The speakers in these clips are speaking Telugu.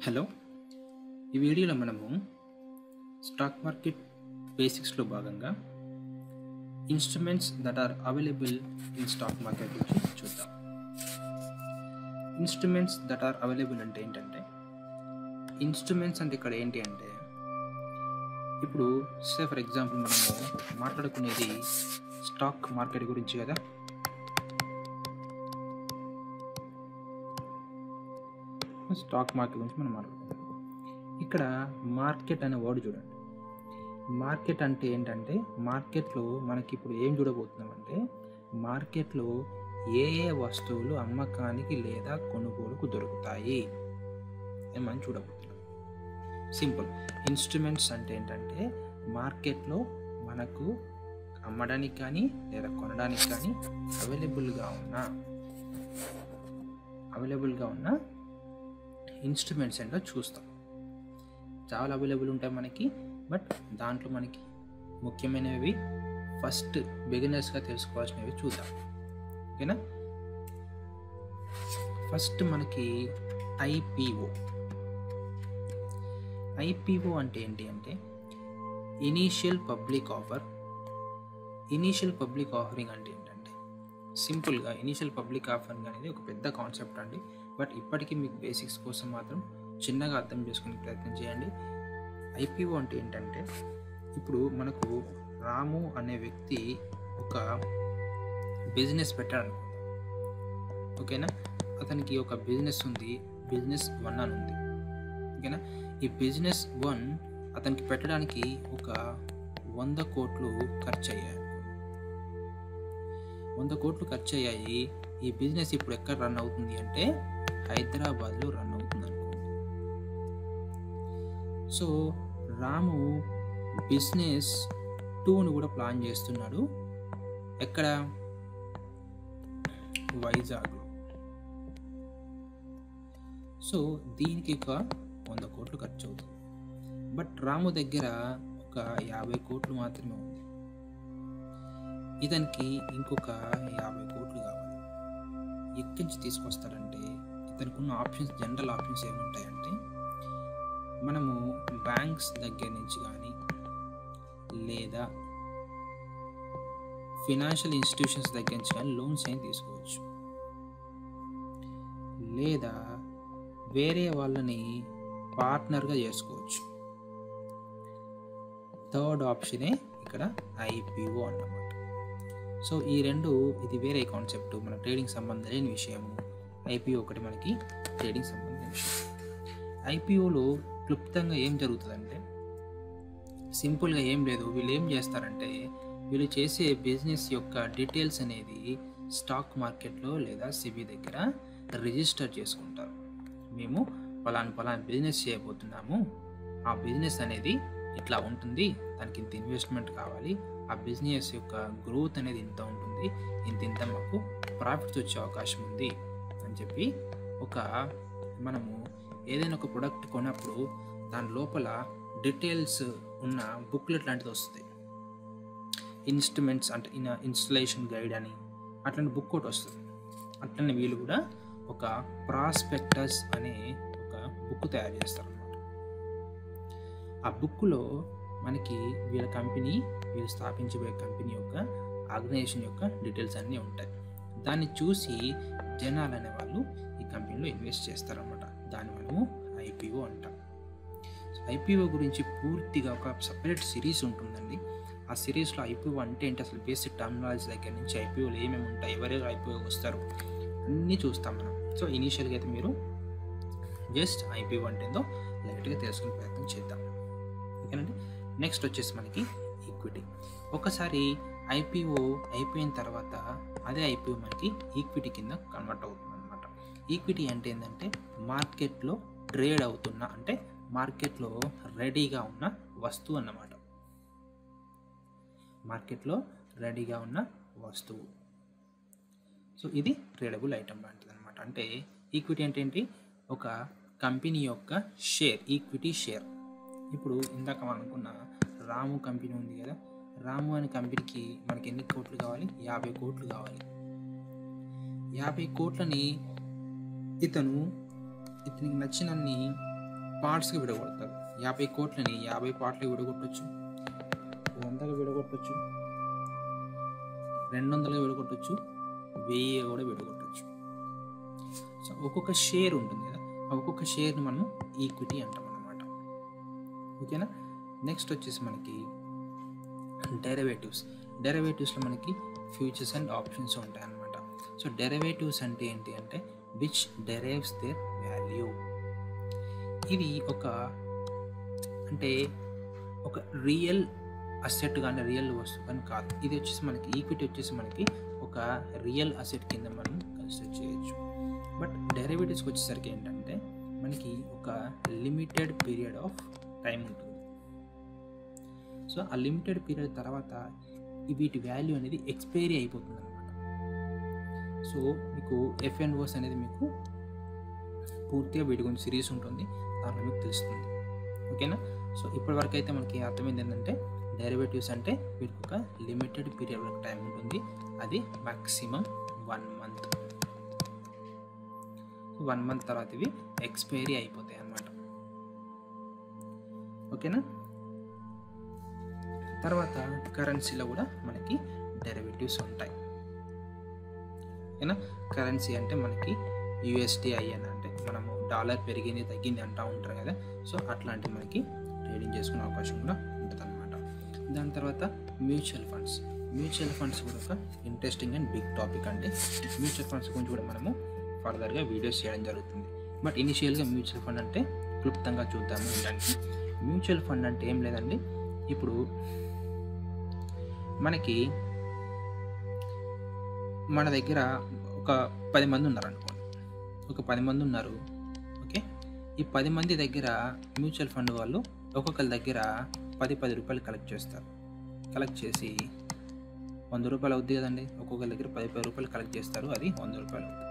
హలో, ఈ వీడియోలో మనము స్టాక్ మార్కెట్ బేసిక్స్లో భాగంగా instruments that are available in stock market గురించి చూద్దాం. ఇన్స్ట్రుమెంట్స్ దట్ ఆర్ అవైలబుల్ అంటే ఏంటంటే, ఇన్స్ట్రుమెంట్స్ అంటే ఇక్కడ ఏంటి అంటే, ఇప్పుడు ఫర్ ఎగ్జాంపుల్ మనము మాట్లాడుకునేది స్టాక్ మార్కెట్ గురించి కదా. స్టాక్ మార్కెట్ గురించి మనం మాట్లాడుకుందాం. ఇక్కడ మార్కెట్ అనే వర్డ్ చూడండి. మార్కెట్ అంటే ఏంటంటే, మార్కెట్లో మనకి ఇప్పుడు ఏం చూడబోతున్నాం అంటే, మార్కెట్లో ఏ ఏ వస్తువులు అమ్మకానికి లేదా కొనుగోలుకు దొరుకుతాయి ఏమని చూడబోతున్నాం. సింపుల్. ఇన్స్ట్రుమెంట్స్ అంటే ఏంటంటే, మార్కెట్లో మనకు అమ్మడానికి కానీ లేదా కొనడానికి కానీ అవైలబుల్గా ఉన్న ఇన్స్ట్రుమెంట్స్ ఏంటో చూస్తాం. చాలా అవైలబుల్ ఉంటాయి మనకి, బట్ దాంట్లో మనకి ముఖ్యమైనవి ఫస్ట్ బిగినర్స్గా తెలుసుకోవాల్సినవి చూద్దాం. ఓకేనా? ఫస్ట్ మనకి ఐపీఓ అంటే ఏంటి అంటే, ఇనీషియల్ పబ్లిక్ ఆఫరింగ్ అంటే ఏంటంటే, సింపుల్గా ఇనీషియల్ పబ్లిక్ ఆఫరింగ్ అనేది ఒక పెద్ద కాన్సెప్ట్ అండి. బట్ ఇప్పటికీ మీకు బేసిక్స్ కోసం మాత్రం చిన్నగా అర్థం చేసుకునే ప్రయత్నం చేయండి. ఐపీఓ అంటే ఏంటంటే, ఇప్పుడు మనకు రాము అనే వ్యక్తి ఒక బిజినెస్ పెట్టాడు. ఓకేనా? అతనికి ఒక బిజినెస్ ఉంది, బిజినెస్ 1 అని ఉంది. ఓకేనా? ఈ బిజినెస్ 1 అతనికి పెట్టడానికి ఒక 100 కోట్లు ఖర్చు అయ్యాయి. 100 కోట్లు ఖర్చు అయ్యాయి. ఈ బిజినెస్ ఇప్పుడు ఎక్కడ రన్ అవుతుంది అంటే, హైదరాబాద్లో రన్ అవుతుంది అనుకోండి. సో రాము బిజినెస్ 2ను కూడా ప్లాన్ చేస్తున్నాడు. ఎక్కడ? వైజాగ్లో. సో దీనికి ఒక 100 కోట్లు ఖర్చు అవుతుంది. బట్ రాము దగ్గర ఒక 50 కోట్లు మాత్రమే ఉంది. ఇతనికి ఇంకొక 50 కోట్లు కావాలి. ఎక్కడి నుంచి తీసుకొస్తాడంటే, ఇతనికి ఉన్న ఆప్షన్స్, జనరల్ ఆప్షన్స్ ఏముంటాయంటే, మనము బ్యాంక్స్ దగ్గర నుంచి కానీ లేదా ఫినాన్షియల్ ఇన్స్టిట్యూషన్స్ దగ్గర నుంచి కానీ లోన్స్ ఏం తీసుకోవచ్చు, లేదా వేరే వాళ్ళని పార్ట్నర్గా చేసుకోవచ్చు. థర్డ్ ఆప్షనే ఇక్కడ ఐపీఓ అన్నమాట. సో ఈ రెండు, ఇది వేరే కాన్సెప్ట్, మన ట్రేడింగ్ సంబంధం లేని విషయము. ఐపీఓ ఒకటి మనకి ట్రేడింగ్ సంబంధించిన విషయం. ఐపీఓలో క్లుప్తంగా ఏం జరుగుతుందంటే, సింపుల్గా ఏం లేదు. వీళ్ళు ఏం చేస్తారంటే, వీళ్ళు చేసే బిజినెస్ యొక్క డీటెయిల్స్ అనేది స్టాక్ మార్కెట్లో లేదా సిబి దగ్గర రిజిస్టర్ చేసుకుంటారు. మేము పలానా బిజినెస్ చేయబోతున్నాము, ఆ బిజినెస్ అనేది ఇట్లా ఉంటుంది, దానికి ఇంత ఇన్వెస్ట్మెంట్ కావాలి, ఆ బిజినెస్ యొక్క గ్రోత్ అనేది ఇంత ఉంటుంది, ఇంత మాకు ప్రాఫిట్స్ వచ్చే అవకాశం ఉంది అని చెప్పి, ఒక మనము ఏదైనా ఒక ప్రొడక్ట్ కొన్నప్పుడు దాని లోపల డీటెయిల్స్ ఉన్న బుక్లెట్ లాంటిది వస్తుంది. ఇన్స్ట్రుమెంట్స్ అంటే ఇన్స్టలేషన్ గైడ్ అని అట్లాంటి బుక్ ఒకటి వస్తుంది. అట్లనే వీళ్ళు కూడా ఒక ప్రాస్పెక్టస్ అనే ఒక బుక్ తయారు చేస్తారు అన్నమాట. ఆ బుక్లో మనకి వీళ్ళ కంపెనీ, వీళ్ళు స్థాపించబోయే కంపెనీ యొక్క ఆర్గనైజేషన్ యొక్క డీటెయిల్స్ అన్నీ ఉంటాయి. దాన్ని చూసి జనాలు అనే వాళ్ళు ఈ కంపెనీలో ఇన్వెస్ట్ చేస్తారన్నమాట. దాన్ని మనము ఐపీఓ అంటాం. ఐపీఓ గురించి పూర్తిగా ఒక సపరేట్ సిరీస్ ఉంటుందండి. ఆ సిరీస్లో ఐపీఓ అంటే ఏంటి, అసలు బేసిక్ టర్మినాలజీ దగ్గర నుంచి ఐపీఓలో ఏమేమి ఉంటాయి, ఎవరెవరు ఐపీఓకి వస్తారు, అన్నీ చూస్తాం మనం. సో ఇనీషియల్గా అయితే మీరు జస్ట్ ఐపీఓ అంటే ఏందో లైట్గా తెలుసుకునే ప్రయత్నం చేద్దాం. ఓకేనండి? నెక్స్ట్ వచ్చేసి మనకి ఈక్విటీ. ఒకసారి ఐపీఓ అయిపోయిన తర్వాత అదే ఐపీఓ మనకి ఈక్విటీ కింద కన్వర్ట్ అవుతుంది అనమాట. ఈక్విటీ అంటే ఏంటంటే, మార్కెట్లో ట్రేడ్ అవుతున్న, అంటే మార్కెట్లో రెడీగా ఉన్న వస్తువు అన్నమాట. మార్కెట్లో రెడీగా ఉన్న వస్తువు. సో ఇది ట్రేడబుల్ ఐటమ్ లాంటిది అనమాట. అంటే ఈక్విటీ అంటే ఏంటి, ఒక కంపెనీ యొక్క షేర్, ఈక్విటీ షేర్. ఇప్పుడు ఇందాక మనం అనుకున్న రాము కంపెనీ ఉంది కదా, రాము అనే కంపెనీకి మనకి ఎన్ని కోట్లు కావాలి? 50 కోట్లు కావాలి. 50 కోట్లని ఇతనికి నచ్చినన్ని పార్ట్స్కి విడగొడతారు. 50 కోట్లని 50 పార్ట్లకు విడగొట్టచ్చు, 100గా విడగొట్టచ్చు, 200గా విడగొట్టచ్చు, 1000 కూడా విడగొట్టచ్చు. సో ఒక్కొక్క షేర్ ఉంటుంది కదా, ఆ ఒక్కొక్క షేర్ని మనం ఈక్విటీ అంటాం అన్నమాట. ఓకేనా. నెక్స్ట్ వచ్చేసి మనకి డెరివేటివ్స్లో మనకి ఫ్యూచర్స్ అండ్ ఆప్షన్స్ ఉంటాయి అన్నమాట. సో డెరివేటివ్స్ అంటే ఏంటి అంటే విచ్ డెరైవ్స్ దేర్ వాల్యూ. ఇది ఒక రియల్ అసెట్ కానీ రియల్ వస్తువు కానీ కాదు. ఇది వచ్చేసి మనకి ఈక్విటీ వచ్చేసి మనకి ఒక రియల్ అసెట్ కింద మనం కన్సిడర్ చేయొచ్చు. బట్ డెరివేటివ్స్కి వచ్చేసరికి ఏంటంటే మనకి ఒక లిమిటెడ్ పీరియడ్ ఆఫ్ టైం ఉంటుంది. సో ఆ లిమిటెడ్ పీరియడ్ తర్వాత వీటి వాల్యూ అనేది ఎక్స్పైరీ అయిపోతుంది అనమాట. సో మీకు F&Os అనేది మీకు పూర్తిగా వీటి గురించి సిరీస్ ఉంటుంది, దాంట్లో మీకు తెలుస్తుంది. ఓకేనా. సో ఇప్పటివరకు అయితే మనకి అర్థమైంది ఏంటంటే డెరివేటివ్స్ అంటే వీటికి ఒక లిమిటెడ్ పీరియడ్ వరకు టైం ఉంటుంది, అది మ్యాక్సిమం 1 మంత్. 1 మంత్ తర్వాత ఇవి ఎక్స్పైరీ అయిపోతాయి అన్నమాట. ఓకేనా. తర్వాత కరెన్సీలో కూడా మనకి డెరివేటివ్స్ ఉంటాయి. ఓకేనా. కరెన్సీ అంటే మనకి USD/IN అంటే మనము డాలర్ పెరిగింది తగ్గింది అంటూ ఉంటారు కదా, సో అట్లాంటి మనకి ట్రేడింగ్ చేసుకునే అవకాశం కూడా ఉంటుంది అన్నమాట. దాని తర్వాత మ్యూచువల్ ఫండ్స్ కూడా ఒక ఇంట్రెస్టింగ్ అండ్ బిగ్ టాపిక్ అండి. మ్యూచువల్ ఫండ్స్ గురించి కూడా మనము ఫర్దర్గా వీడియోస్ చేయడం జరుగుతుంది. బట్ ఇనిషియల్గా మ్యూచువల్ ఫండ్ అంటే క్లుప్తంగా చూద్దాము. ఏంటంటే మ్యూచువల్ ఫండ్ అంటే ఏం లేదండి, ఇప్పుడు మనకి మన దగ్గర ఒక 10 మంది ఉన్నారు అనుకోండి, ఒక 10 మంది ఉన్నారు. ఓకే. ఈ 10 మంది దగ్గర మ్యూచువల్ ఫండ్ వాళ్ళు ఒక్కొక్కరి దగ్గర 10 రూపాయలు కలెక్ట్ చేస్తారు. కలెక్ట్ చేసి 100 రూపాయలు అవుద్ది కదండి, ఒక్కొక్కరి దగ్గర 10 రూపాయలు కలెక్ట్ చేస్తారు, అది 100 రూపాయలు అవుతుంది.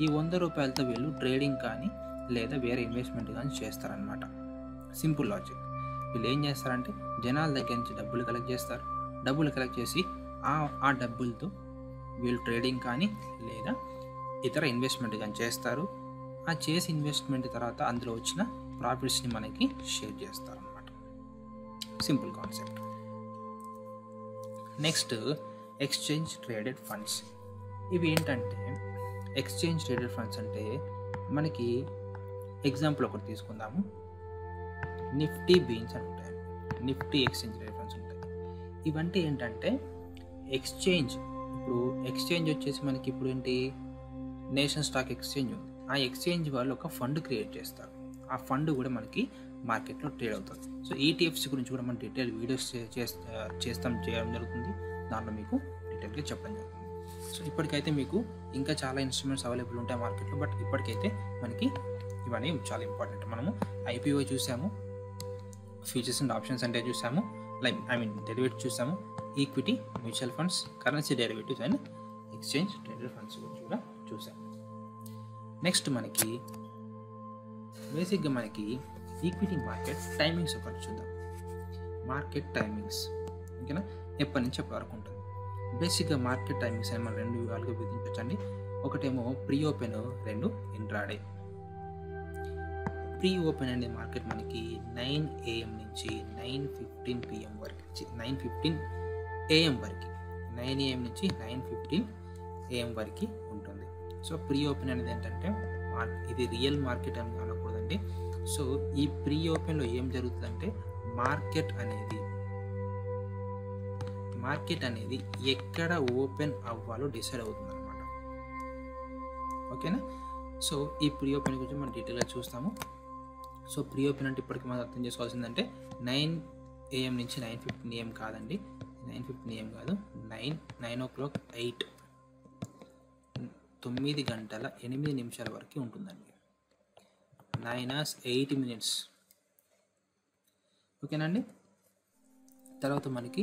ఈ 100 రూపాయలతో వీళ్ళు ట్రేడింగ్ కానీ లేదా వేరే ఇన్వెస్ట్మెంట్ కానీ చేస్తారనమాట. Simple logic. వీళ్ళు ఏం చేస్తారంటే జనాల దగ్గర నుంచి డబ్బులు కలెక్ట్ చేస్తారు. డబ్బులు కలెక్ట్ చేసి ఆ డబ్బులతో వీళ్ళు ట్రేడింగ్ కానీ లేదా ఇతర ఇన్వెస్ట్మెంట్ కానీ చేస్తారు. ఆ చేసి ఇన్వెస్ట్మెంట్ తర్వాత అందులో వచ్చిన ప్రాఫిట్స్ని మనకి షేర్ చేస్తారు అన్నమాట. Simple concept. Next exchange traded funds. ఇవి ఏంటంటే ఎక్స్చేంజ్ ట్రేడెడ్ ఫండ్స్ అంటే మనకి ఎగ్జాంపుల్ ఒకటి తీసుకుందాము. నిఫ్టీ బీన్స్ అని ఉంటాయి, నిఫ్టీ ఎక్స్చేంజ్ ట్రేడెడ్ ఫండ్స్ ఉంటాయి. ఇవంటే ఏంటంటే ఎక్స్చేంజ్, ఇప్పుడు ఎక్స్చేంజ్ వచ్చేసి మనకి ఇప్పుడు ఏంటి నేషనల్ స్టాక్ ఎక్స్చేంజ్ ఉంది. ఆ ఎక్స్చేంజ్ వాళ్ళు ఒక ఫండ్ క్రియేట్ చేస్తారు. ఆ ఫండ్ కూడా మనకి మార్కెట్లో ట్రేడ్ అవుతుంది. సో ETFs గురించి కూడా మనం డీటెయిల్ వీడియోస్ చేయడం జరుగుతుంది, దాంట్లో మీకు డీటెయిల్గా చెప్పడం జరుగుతుంది. సో ఇప్పటికైతే మీకు ఇంకా చాలా ఇన్స్ట్రుమెంట్స్ అవైలబుల్ ఉంటాయి మార్కెట్లో, బట్ ఇప్పటికైతే మనకి ఇవన్నీ చాలా ఇంపార్టెంట్. మనము IPO చూసాము, ఫ్యూచర్స్ అండ్ ఆప్షన్స్ అంటే చూసాము, డెరివేటివ్స్ చూసాము, equity, mutual funds, currency derivatives and exchange traded funds గురించి కూడా చూసాము. నెక్స్ట్ మనకి బేసిక్గా మనకి ఈక్విటీ మార్కెట్ టైమింగ్స్ ఒకటి చూద్దాం. మార్కెట్ టైమింగ్స్ ఓకేనా, ఎప్పటి నుంచి ఎప్పటి వరకు ఉంటుంది. బేసిక్గా మార్కెట్ టైమింగ్స్ అని మనం 2 విధాలుగా విధించండి. ఒకటేమో pre open, 2 intraday. Pre open అనే మార్కెట్ మనకి 9 AM నుంచి 9:15 PM వరకు, 9:15 AM వరకు, 9 AM నుంచి 9:15 AM వరకు ఉంటుంది. సో ప్రీ ఓపెన్ అనేది ఏంటంటే ఇది రియల్ మార్కెట్ అని అనకూడదండి. సో ఈ ప్రీ ఓపెన్లో ఏం జరుగుతుందంటే మార్కెట్ అనేది ఎక్కడ ఓపెన్ అవ్వాలో డిసైడ్ అవుతుంది అనమాట. ఓకేనా. సో ఈ ప్రీ ఓపెన్ గురించి మనం డీటెయిల్గా చూస్తాము. సో ప్రీ ఓపెన్ అంటే ఇప్పటికి మనం అర్థం చేసుకోవాల్సిందంటే 9 AM నుంచి 9:15 AM కాదండి, 9:15 AM కాదు, 9 o'clock 9 గంటల 8 నిమిషాల వరకు ఉంటుందండి. 9 hours 8 minutes. ఓకేనండి. తర్వాత మనకి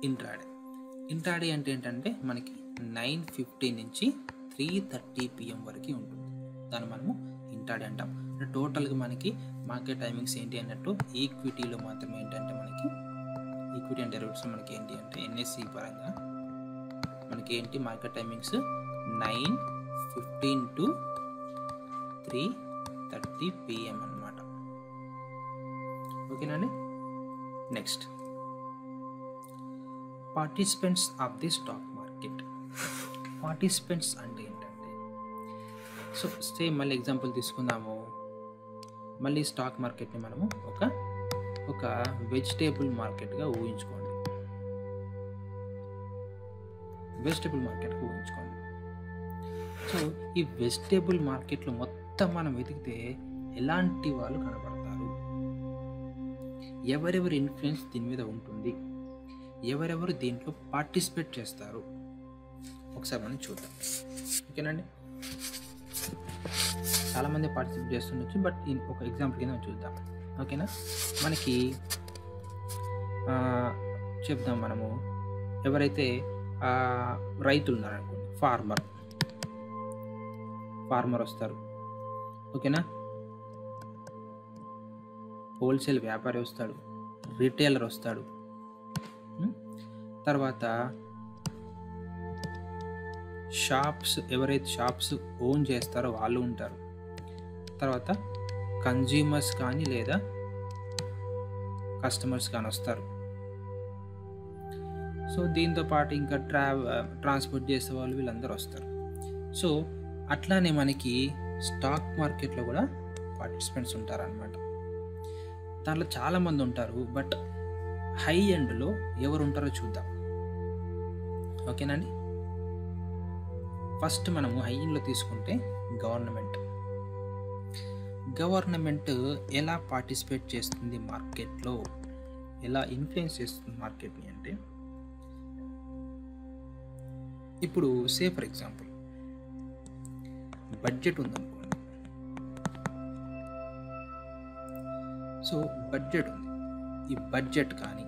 ఇంట్రాడే అంటే ఏంటంటే మనకి 9:15 నుంచి 3:30 PM వరకు ఉంటుంది. దాన్ని మనము ఇంట్రాడే అంటాం. టోటల్గా మనకి మార్కెట్ టైమింగ్స్ ఏంటి అన్నట్టు ఈక్విటీలో మాత్రమే ఏంటంటే మనకి ఈక్విటీ అండ్ డెరివేటివ్స్ మనకి ఏంటి అంటే NSE పరంగా మనకి ఏంటి మార్కెట్ టైమింగ్స్ 9:15 to 3:30 PM అన్నమాట. ఓకేనండి. Next, participants of the stock market. Participants అంటే ఏంటంటే, సో సేమ్ మళ్ళీ ఎగ్జాంపుల్ తీసుకుందాము. మళ్ళీ స్టాక్ మార్కెట్ని మనము ఒక వెజిటేబుల్ మార్కెట్గా ఊహించుకోండి. వెజిటేబుల్ మార్కెట్గా ఊహించుకోండి. సో ఈ వెజిటేబుల్ మార్కెట్లో మొత్తం మనం వెతికితే ఎలాంటి వాళ్ళు కనబడతారు, ఎవరెవరి ఇన్ఫ్లుయెన్స్ దీని మీద ఉంటుంది, ఎవరెవరు దీంట్లో పార్టిసిపేట్ చేస్తారు, ఒకసారి మనం చూద్దాం. ఓకేనండి. చాలామంది పార్టిసిపేట్ చేస్తుండొచ్చు, బట్ ఒక ఎగ్జాంపుల్ కింద చూద్దాం. ఓకేనా. మనకి చెప్దాం, మనము ఎవరైతే రైతులు ఉన్నారనుకోండి, ఫార్మర్ వస్తారు. ఓకేనా. హోల్సేల్ వ్యాపారి వస్తాడు, రిటైలర్ వస్తాడు, తర్వాత ఎవరైతే షాప్స్ ఓన్ చేస్తారో వాళ్ళు ఉంటారు, తర్వాత కన్జ్యూమర్స్ కానీ లేదా కస్టమర్స్ కానీ వస్తారు. సో దీంతో పాటు ఇంకా ట్రాన్స్పోర్ట్ చేసే వాళ్ళు వీళ్ళందరూ వస్తారు. సో అట్లానే మనకి స్టాక్ మార్కెట్లో కూడా పార్టిసిపెంట్స్ ఉంటారనమాట. దాంట్లో చాలామంది ఉంటారు, బట్ హై ఎండ్లో ఎవరు ఉంటారో చూద్దాం. ఓకేనండి. ఫస్ట్ మనము హై ఎండ్లో తీసుకుంటే గవర్నమెంట్ ఎలా పార్టిసిపేట్ చేస్తుంది మార్కెట్లో, ఎలా ఇన్ఫ్లుయెన్స్ చేస్తుంది మార్కెట్ని అంటే, ఇప్పుడు సే ఫర్ ఎగ్జాంపుల్ బడ్జెట్ ఉందనుకోండి. సో బడ్జెట్ ఉంది, ఈ బడ్జెట్ కానీ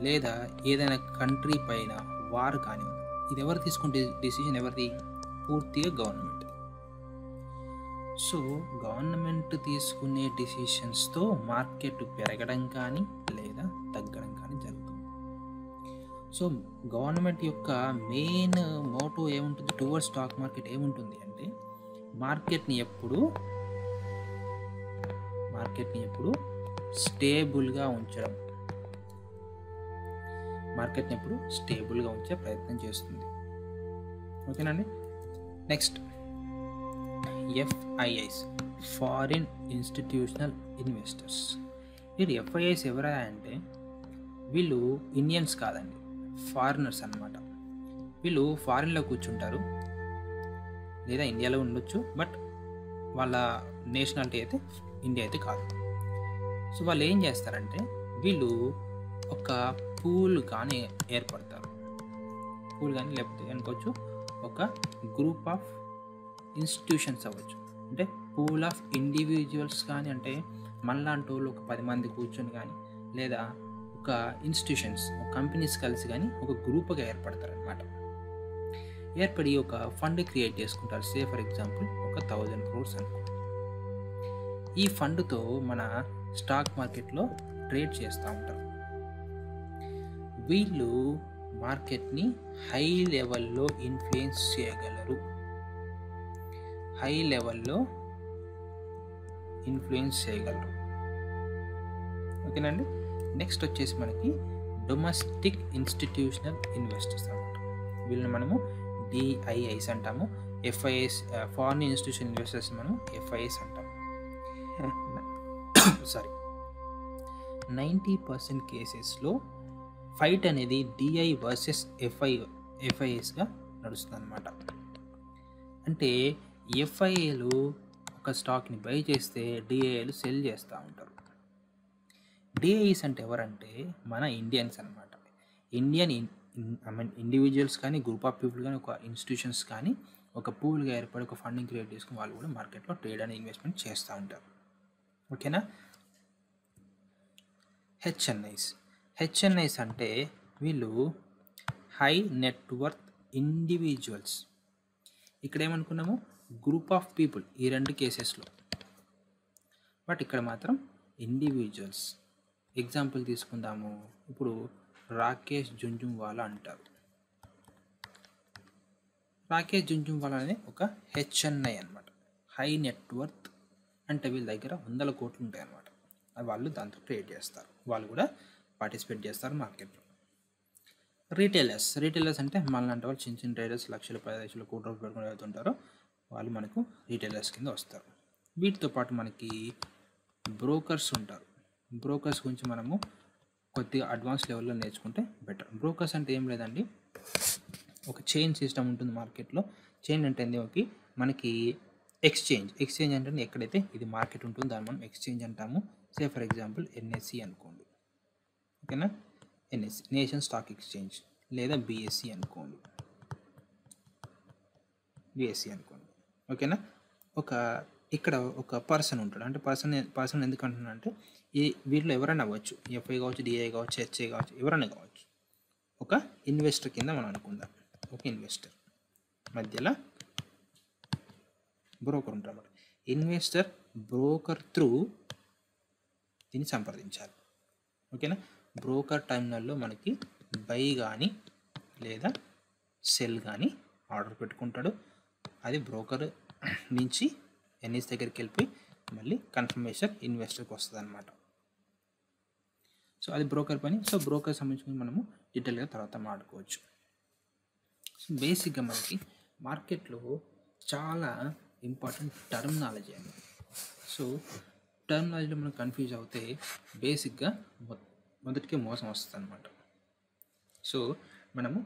లేదా ఏదైనా కంట్రీ పైన వార్ కానీ, ఇది ఎవరు తీసుకుంటే డిసిజన్ ఎవరిది? పూర్తిగా గవర్నమెంట్. సో గవర్నమెంట్ తీసుకునే డిసిషన్స్తో మార్కెట్ పెరగడం కానీ లేదా తగ్గడం కానీ జరుగుతుంది. సో గవర్నమెంట్ యొక్క మెయిన్ మోటో ఏముంటుంది టువర్డ్స్ స్టాక్ మార్కెట్ ఏముంటుంది అంటే, మార్కెట్ని ఎప్పుడు స్టేబుల్గా ఉంచడం, మార్కెట్ని ఎప్పుడు స్టేబుల్గా ఉంచే ప్రయత్నం చేస్తుంది. ఓకేనండి. Next, FIIs, foreign institutional investors. వీళ్ళు FIIs ఎవరా అంటే, వీళ్ళు ఇండియన్స్ కాదండి, ఫారినర్స్ అన్నమాట. వీళ్ళు ఫారిన్లో కూర్చుంటారు లేదా ఇండియాలో ఉండొచ్చు, బట్ వాళ్ళ నేషనాలిటీ అయితే ఇండియా అయితే కాదు. సో వాళ్ళు ఏం చేస్తారంటే, వీళ్ళు ఒక పూల్ కానీ ఏర్పడతారు. పూల్ కానీ లేకపోతే అనుకోవచ్చు ఒక గ్రూప్ ఆఫ్ ఇన్స్టిట్యూషన్స్ అవ్వచ్చు, అంటే పూల్ ఆఫ్ ఇండివిజువల్స్ కానీ, అంటే మనలాంటి వాళ్ళు ఒక 10 మంది కూర్చొని కానీ, లేదా ఒక ఇన్స్టిట్యూషన్స్ కంపెనీస్ కలిసి కానీ ఒక గ్రూప్గా ఏర్పడతారు అనమాట. ఏర్పడి ఒక ఫండ్ క్రియేట్ చేసుకుంటారు. సే ఫర్ ఎగ్జాంపుల్ ఒక 1000 crores అనుకో. ఈ ఫండ్తో మన స్టాక్ మార్కెట్లో ట్రేడ్ చేస్తూ ఉంటారు. వీళ్ళు మార్కెట్ని హై లెవెల్లో ఇన్ఫ్లుయెన్స్ చేయగలరు. ఓకేనండి. నెక్స్ట్ వచ్చేసి మనకి డొమెస్టిక్ ఇన్స్టిట్యూషనల్ ఇన్వెస్టర్స్ అనమాట. వీళ్ళని మనము DIIs అంటాము. FIIs ఫారిన్ ఇన్స్టిట్యూషనల్ ఇన్వెస్టర్స్ మనం FIIs అంటాము. 90% కేసెస్లో ఫైట్ అనేది DI వర్సెస్ FIIsగా నడుస్తుంది అనమాట. అంటే FIIలు ఒక స్టాక్ని బై చేస్తే DIIలు సెల్ చేస్తూ ఉంటారు. DIIs అంటే ఎవరంటే మన ఇండియన్స్ అనమాట. ఇండివిజువల్స్ కానీ, గ్రూప్ ఆఫ్ పీపుల్ కానీ, ఒక ఇన్స్టిట్యూషన్స్ కానీ ఒక పూల్గా ఏర్పడి ఒక ఫండింగ్ క్రియేట్ చేసుకుని వాళ్ళు కూడా మార్కెట్లో ట్రేడ్ అండ్ ఇన్వెస్ట్మెంట్ చేస్తూ ఉంటారు. ఓకేనా. హెచ్ఎన్ఐస్ అంటే వీళ్ళు హై నెట్వర్త్ ఇండివిజువల్స్. ఇక్కడ ఏమనుకున్నాము, గ్రూప్ ఆఫ్ పీపుల్ ఈ 2 కేసెస్లో, బట్ ఇక్కడ మాత్రం ఇండివిజువల్స్. ఎగ్జాంపుల్ తీసుకుందాము. ఇప్పుడు రాకేష్ జుంజుంవాలా అంటారు. రాకేష్ జుంజుంవాలా అనేది ఒక HNI అనమాట. హై నెట్వర్త్ అంటే వీళ్ళ దగ్గర 100 కోట్లు ఉంటాయి అన్నమాట. వాళ్ళు దాంతో ట్రేడ్ చేస్తారు, వాళ్ళు కూడా పార్టిసిపేట్ చేస్తారు మార్కెట్లో. రీటైలర్స్ అంటే మనలాంటి వాళ్ళు చిన్న చిన్న ట్రేడర్స్ లక్షలు 10 లక్షలు కోటి రూపాయలు పెట్టుకుని వెళ్తుంటారో వాళ్ళు మనకు రీటైలర్స్ కింద వస్తారు. వీటితో పాటు మనకి బ్రోకర్స్ ఉంటారు. బ్రోకర్స్ గురించి మనము కొద్దిగా అడ్వాన్స్ లెవెల్లో నేర్చుకుంటే బెటర్. బ్రోకర్స్ అంటే ఏం లేదండి, ఒక చైన్ సిస్టమ్ ఉంటుంది మార్కెట్లో. చైన్ అంటే ఏంటి, మనకి ఎక్స్చేంజ్ అంటే ఎక్కడైతే ఇది మార్కెట్ ఉంటుందో దాన్ని మనం ఎక్స్చేంజ్ అంటాము. సే ఫర్ ఎగ్జాంపుల్ ఎన్ఎస్సి అనుకోండి, ఓకేనా, ఎన్ఎస్సి నేషన్ స్టాక్ ఎక్స్చేంజ్, లేదా బిఎస్సి అనుకోండి, ఓకేనా. ఇక్కడ ఒక పర్సన్ ఉంటాడు, అంటే పర్సన్ ఎందుకు అంటున్నా అంటే వీటిలో ఎవరైనా అవ్వచ్చు, ఎఫ్ఐ కావచ్చు, డిఐ కావచ్చు, హెచ్ఐ కావచ్చు, ఎవరైనా కావచ్చు. ఒక ఇన్వెస్టర్ కింద మనం అనుకుందాం. ఒక ఇన్వెస్టర్ మధ్యలో బ్రోకర్ ఉంటాడు. ఇన్వెస్టర్ బ్రోకర్ త్రూ దీన్ని సంప్రదించాలి, ఓకేనా. బ్రోకర్ టర్మినల్లో మనకి బై కానీ లేదా సెల్ కానీ ఆర్డర్ పెట్టుకుంటాడు. అది బ్రోకర్ నుంచి ఎన్ఎస్ దగ్గరికి వెళ్ళిపోయి మళ్ళీ కన్ఫర్మేషన్ ఇన్వెస్టర్కి వస్తుంది అనమాట. సో అది బ్రోకర్ పని. సో బ్రోకర్ సంబంధించి మనము డీటెయిల్గా తర్వాత మాట్లాడుకోవచ్చు. సో బేసిక్గా మనకి మార్కెట్లో చాలా ఇంపార్టెంట్ టర్మినాలజీ అండి. సో టర్మినాలజీలో మనం కన్ఫ్యూజ్ అవుతే బేసిక్గా మొదటికే మోసం వస్తుంది అనమాట. సో మనము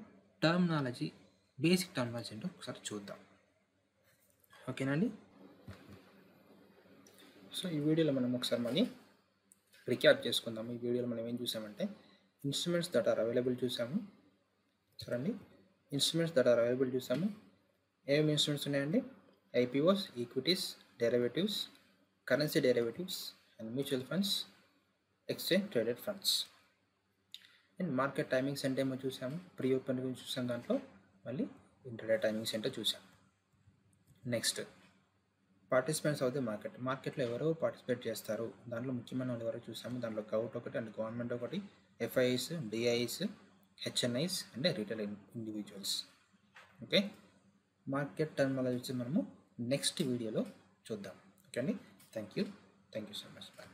బేసిక్ టర్మినాలజీ ఏంటో ఒకసారి చూద్దాం, ఓకేనండి. సో ఈ వీడియోలో మనం ఒకసారి మళ్ళీ రిక్యాప్ చేసుకుందాము. ఈ వీడియోలో మనం ఏం చూసామంటే ఇన్స్ట్రుమెంట్స్ దట్ ఆర్ అవైలబుల్ చూసాము. చూడండి, ఇన్స్ట్రుమెంట్స్ దట్ ఆర్ అవైలబుల్ చూసాము. ఏమేమి ఇన్స్ట్రుమెంట్స్ ఉన్నాయండి? IPOs, equities, derivatives, currency derivatives and mutual funds, exchange traded funds. And market timings అంటే ఏమో చూసాము, ప్రీ ఓపెన్ గురించి చూసాం, దాంట్లో మళ్ళీ ఇంటర్డే టైమింగ్స్ ఏంటో చూసాం. నెక్స్ట్ పార్టిసిపెంట్స్ ఆఫ్ ది మార్కెట్లో ఎవరో పార్టిసిపేట్ చేస్తారు, దాంట్లో ముఖ్యమైన వాళ్ళు ఎవరో చూసాము. దాంట్లో గౌట్ ఒకటి అండ్ గవర్నమెంట్ ఒకటి, FIIs, DIIs, HNIs and retail individuals. Okay, market terminology మనము నెక్స్ట్ వీడియోలో చూద్దాం. ఓకే అండి, thank you so much. Bye.